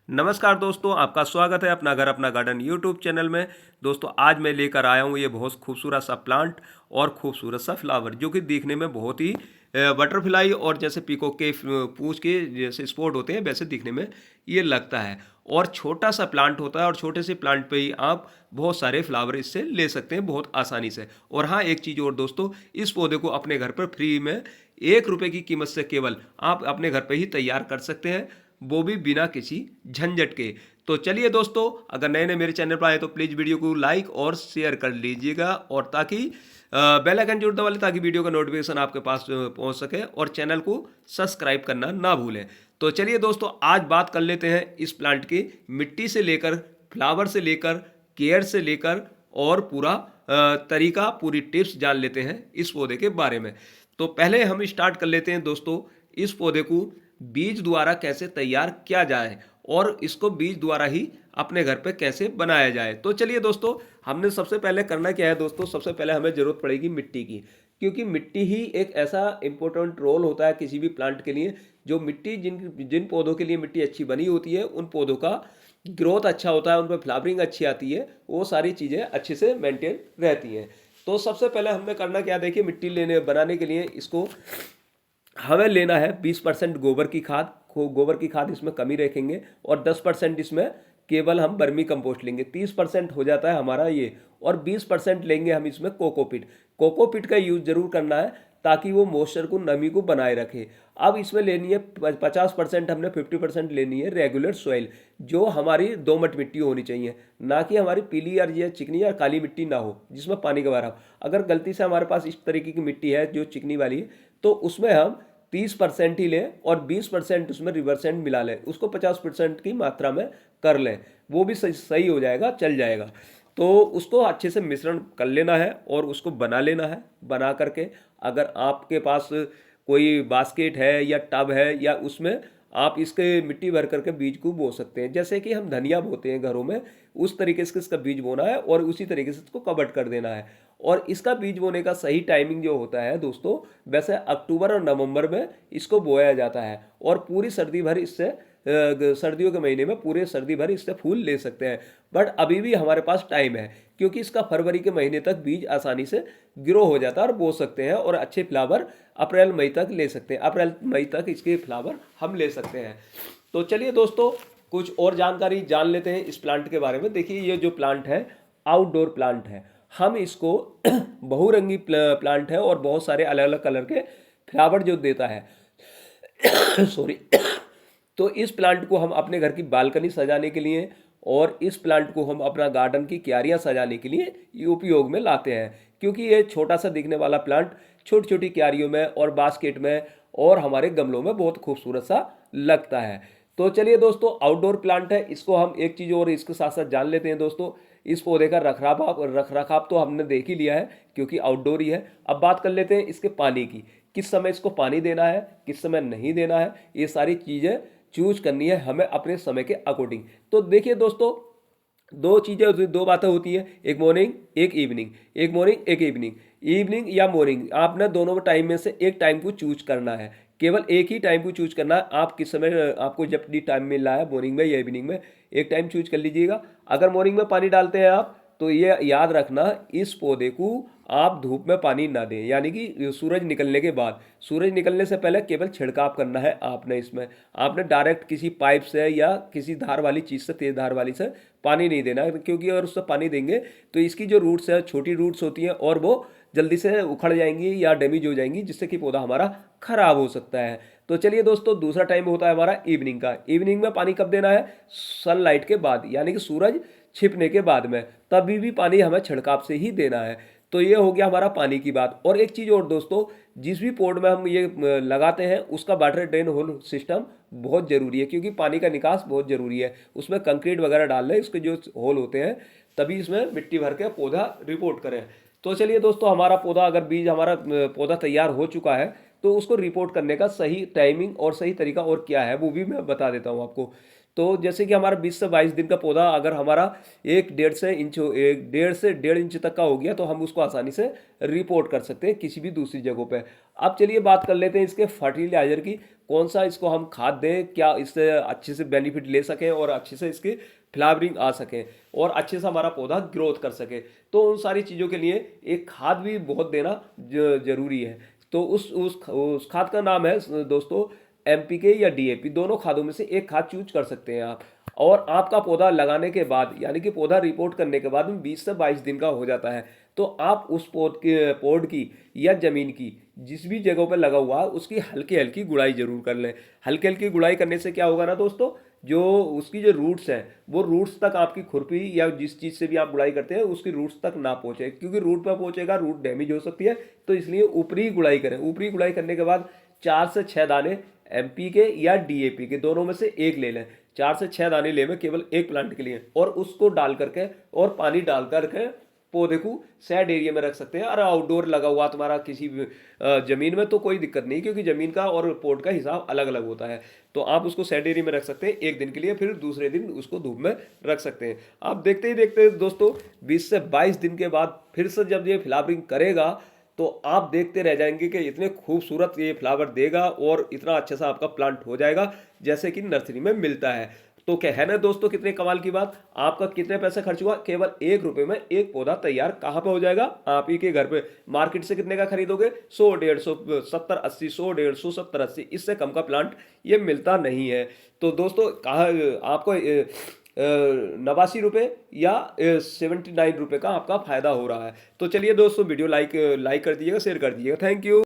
नमस्कार दोस्तों, आपका स्वागत है अपना घर अपना गार्डन यूट्यूब चैनल में। दोस्तों आज मैं लेकर आया हूँ ये बहुत खूबसूरत सा प्लांट और खूबसूरत सा फ्लावर जो कि देखने में बहुत ही बटरफ्लाई और जैसे पीकॉक के पूंछ के जैसे स्पॉट होते हैं वैसे दिखने में ये लगता है। और छोटा सा प्लांट होता है और छोटे से प्लांट पे ही आप बहुत सारे फ्लावर इससे ले सकते हैं बहुत आसानी से। और हाँ, एक चीज़ और दोस्तों, इस पौधे को अपने घर पर फ्री में 1 रुपये की कीमत से केवल आप अपने घर पे ही तैयार कर सकते हैं, वो भी बिना किसी झंझट के। तो चलिए दोस्तों, अगर नए नए मेरे चैनल पर आए तो प्लीज़ वीडियो को लाइक और शेयर कर लीजिएगा और ताकि बेल आइकन जरूर दबा लें ताकि वीडियो का नोटिफिकेशन आपके पास पहुंच सके, और चैनल को सब्सक्राइब करना ना भूलें। तो चलिए दोस्तों, आज बात कर लेते हैं इस प्लांट की मिट्टी से लेकर फ्लावर से लेकर केयर से लेकर और पूरा तरीका, पूरी टिप्स जान लेते हैं इस पौधे के बारे में। तो पहले हम स्टार्ट कर लेते हैं दोस्तों, इस पौधे को बीज द्वारा कैसे तैयार किया जाए और इसको बीज द्वारा ही अपने घर पे कैसे बनाया जाए। तो चलिए दोस्तों, हमने सबसे पहले करना क्या है दोस्तों, सबसे पहले हमें ज़रूरत पड़ेगी मिट्टी की, क्योंकि मिट्टी ही एक ऐसा इंपॉर्टेंट रोल होता है किसी भी प्लांट के लिए। जो मिट्टी जिन जिन पौधों के लिए मिट्टी अच्छी बनी होती है उन पौधों का ग्रोथ अच्छा होता है, उन पर फ्लावरिंग अच्छी आती है, वो सारी चीज़ें अच्छे से मेंटेन रहती हैं। तो सबसे पहले हमें करना क्या, देखिए मिट्टी लेने बनाने के लिए इसको हमें लेना है 20% गोबर की खाद। गोबर की खाद इसमें कमी रखेंगे और 10% इसमें केवल हम बर्मी कंपोस्ट लेंगे। 30% हो जाता है हमारा ये, और 20% लेंगे हम इसमें कोकोपीट। कोकोपीट का यूज जरूर करना है ताकि वो मॉइस्चर को, नमी को बनाए रखे। अब इसमें लेनी है 50%, हमने 50% लेनी है रेगुलर सॉइल, जो हमारी दोमट मिट्टी होनी चाहिए, ना कि हमारी पीली या चिकनी या काली मिट्टी ना हो जिसमें पानी का बहाव। अगर गलती से हमारे पास इस तरीके की मिट्टी है जो चिकनी वाली है, तो उसमें हम 30% ही लें और 20% उसमें रिवर सैंड मिला लें, उसको 50% की मात्रा में कर लें, वो भी सही हो जाएगा, चल जाएगा। तो उसको अच्छे से मिश्रण कर लेना है और उसको बना लेना है। बना करके अगर आपके पास कोई बास्केट है या टब है, या उसमें आप इसके मिट्टी भर करके बीज को बो सकते हैं, जैसे कि हम धनिया बोते हैं घरों में, उस तरीके से इसका बीज बोना है और उसी तरीके से इसको कवर्ड कर देना है। और इसका बीज बोने का सही टाइमिंग जो होता है दोस्तों, वैसे अक्टूबर और नवंबर में इसको बोया जाता है, और पूरी सर्दी भर इससे सर्दियों के महीने में पूरे सर्दी भर इससे फूल ले सकते हैं। बट अभी भी हमारे पास टाइम है, क्योंकि इसका फरवरी के महीने तक बीज आसानी से ग्रो हो जाता है और बो सकते हैं, और अच्छे फ्लावर अप्रैल मई तक ले सकते हैं। अप्रैल मई तक इसके फ्लावर हम ले सकते हैं। तो चलिए दोस्तों, कुछ और जानकारी जान लेते हैं इस प्लांट के बारे में। देखिए, ये जो प्लांट है आउटडोर प्लांट है। हम इसको बहुरंगी प्लांट है और बहुत सारे अलग अलग कलर के फ्लावर जो देता है सॉरी तो इस प्लांट को हम अपने घर की बालकनी सजाने के लिए और इस प्लांट को हम अपना गार्डन की क्यारियां सजाने के लिए ये उपयोग में लाते हैं, क्योंकि ये छोटा सा दिखने वाला प्लांट छोटी छोटी क्यारियों में और बास्केट में और हमारे गमलों में बहुत खूबसूरत सा लगता है। तो चलिए दोस्तों, आउटडोर प्लांट है, इसको हम एक चीज़ और इसके साथ साथ जान लेते हैं दोस्तों। इस पौधे का रख रखाव तो हमने देख ही लिया है, क्योंकि आउटडोर ही है। अब बात कर लेते हैं इसके पानी की, किस समय इसको पानी देना है, किस समय नहीं देना है, ये सारी चीज़ें चूज करनी है हमें अपने समय के अकॉर्डिंग। तो देखिए दोस्तों, दो बातें होती हैं, एक मॉर्निंग एक इवनिंग, एक मॉर्निंग एक इवनिंग। इवनिंग या मॉर्निंग, आपने दोनों टाइम में से एक टाइम को चूज करना है, केवल एक ही टाइम को चूज करना है। आप किस समय, आपको जब भी टाइम मिल रहा है मॉर्निंग में या इवनिंग में, एक टाइम चूज कर लीजिएगा। अगर मॉर्निंग में पानी डालते हैं आप, तो ये याद रखना, इस पौधे को आप धूप में पानी ना दें, यानी कि सूरज निकलने के बाद। सूरज निकलने से पहले केवल छिड़काव करना है आपने इसमें। आपने डायरेक्ट किसी पाइप से या किसी धार वाली चीज़ से, तेज धार वाली से पानी नहीं देना, क्योंकि अगर उससे पानी देंगे तो इसकी जो रूट्स है, छोटी रूट्स होती हैं, और वो जल्दी से उखड़ जाएंगी या डैमेज हो जाएंगी, जिससे कि पौधा हमारा खराब हो सकता है। तो चलिए दोस्तों, दूसरा टाइम होता है हमारा इवनिंग का। इवनिंग में पानी कब देना है, सनलाइट के बाद, यानी कि सूरज छिपने के बाद में, तभी भी पानी हमें छिड़काव से ही देना है। तो ये हो गया हमारा पानी की बात। और एक चीज़ और दोस्तों, जिस भी पॉट में हम ये लगाते हैं उसका वाटर ड्रेन होल सिस्टम बहुत ज़रूरी है, क्योंकि पानी का निकास बहुत ज़रूरी है। उसमें कंक्रीट वगैरह डाल लें, उसके जो होल होते हैं, तभी इसमें मिट्टी भर के पौधा रिपोर्ट करें। तो चलिए दोस्तों, हमारा पौधा, अगर बीज हमारा पौधा तैयार हो चुका है, तो उसको रिपोर्ट करने का सही टाइमिंग और सही तरीका और क्या है वो भी मैं बता देता हूँ आपको। तो जैसे कि हमारा 20 से 22 दिन का पौधा अगर हमारा एक 1.5 से 1.5 इंच तक का हो गया तो हम उसको आसानी से रिपोर्ट कर सकते हैं किसी भी दूसरी जगहों पे। अब चलिए बात कर लेते हैं इसके फर्टिलाइजर की, कौन सा इसको हम खाद दें, क्या इससे अच्छे से बेनिफिट ले सकें और अच्छे से इसकी फ्लावरिंग आ सके और अच्छे से हमारा पौधा ग्रोथ कर सके। तो उन सारी चीज़ों के लिए एक खाद भी बहुत देना जरूरी है। तो उस खाद का नाम है दोस्तों एमपीके या डीएपी, दोनों खादों में से एक खाद चूज कर सकते हैं आप। और आपका पौधा लगाने के बाद यानी कि पौधा रिपोर्ट करने के बाद 20 से 22 दिन का हो जाता है, तो आप उस पौध की या जमीन की जिस भी जगहों पर लगा हुआ है उसकी हल्की हल्की गुड़ाई जरूर कर लें। हल्की हल्की गुड़ाई करने से क्या होगा ना दोस्तों, जो उसकी जो रूट्स हैं वो रूट्स तक आपकी खुरपी या जिस चीज़ से भी आप गुड़ाई करते हैं उसकी रूट्स तक ना पहुंचे, क्योंकि रूट पर पहुंचेगा रूट डैमेज हो सकती है। तो इसलिए ऊपरी गुड़ाई करें। ऊपरी गुड़ाई करने के बाद 4 से 6 दाने एमपी के या डीएपी के दोनों में से एक ले लें। 4 से 6 दाने ले में केवल एक प्लांट के लिए, और उसको डाल करके और पानी डाल करके पौधे को सैड एरिया में रख सकते हैं। और आउटडोर लगा हुआ तुम्हारा किसी भी जमीन में तो कोई दिक्कत नहीं, क्योंकि जमीन का और पॉट का हिसाब अलग अलग होता है। तो आप उसको सैड एरिया में रख सकते हैं एक दिन के लिए, फिर दूसरे दिन उसको धूप में रख सकते हैं। आप देखते ही देखते दोस्तों 20 से 22 दिन के बाद फिर से जब ये फ्लावरिंग करेगा तो आप देखते रह जाएंगे कि इतने खूबसूरत ये फ्लावर देगा और इतना अच्छा सा आपका प्लांट हो जाएगा जैसे कि नर्सरी में मिलता है। तो क्या है ना दोस्तों, कितने कमाल की बात। आपका कितने पैसे खर्च हुआ, केवल 1 रुपए में एक पौधा तैयार कहाँ पे हो जाएगा, आप ही के घर पे। मार्केट से कितने का खरीदोगे, 100 150 70 80, 100 150 70 80, इससे कम का प्लांट ये मिलता नहीं है। तो दोस्तों कहा आपको 89 रुपये या 79 रुपये का आपका फायदा हो रहा है। तो चलिए दोस्तों वीडियो लाइक कर दीजिएगा, शेयर कर दीजिएगा। Thank you.